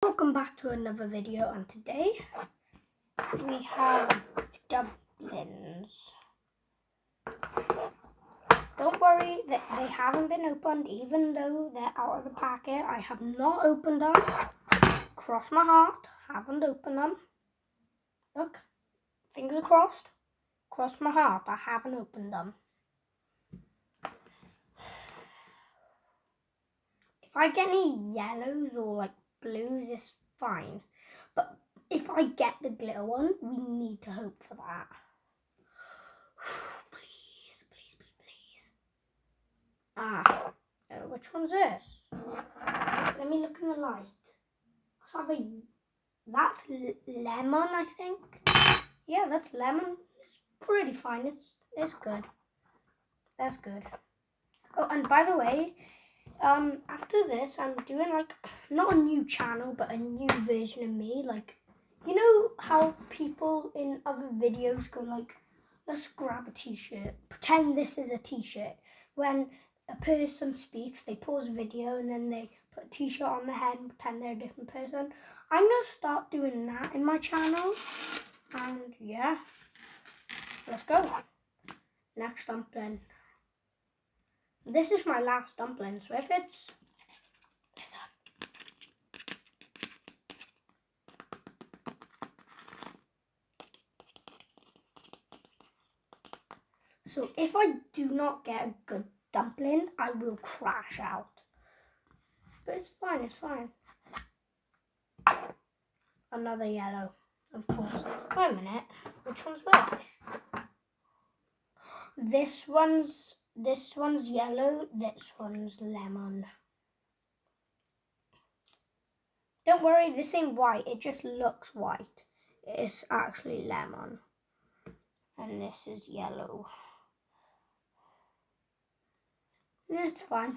Welcome back to another video, and today we have dumplings. Don't worry, that they haven't been opened, even though they're out of the packet. I have not opened them. Cross my heart, haven't opened them. Look, fingers crossed. Cross my heart, I haven't opened them. If I get any yellows or like blues, it's fine. But if I get the glitter one, we need to hope for that. Please, please, please, please. Which one's this? Let me look in the light. That's lemon, I think. Yeah, that's lemon. It's pretty fine. It's good. That's good. Oh, and by the way, after this, I'm doing like not a new channel, but a new version of me. Like, you know how people in other videos go like, let's grab a t-shirt, pretend this is a t-shirt. When a person speaks, they pause the video and then they put a t-shirt on their head and pretend they're a different person. I'm gonna start doing that in my channel. And yeah, let's go. Next dumpling. This is my last dumpling, so if it's this one. So if I do not get a good dumpling, I will crash out. But it's fine, it's fine. Another yellow, of course. Wait a minute, which one's which? This one's yellow, this one's lemon. Don't worry, this ain't white, it just looks white. It's actually lemon. And this is yellow. It's fine.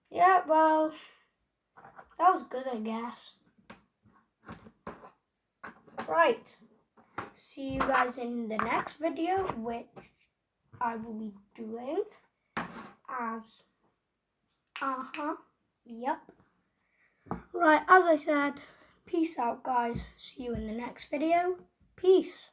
Yeah, well, that was good, I guess. Right. See you guys in the next video, which I will be doing as yep. Right, as I said, peace out, guys. See you in the next video. Peace.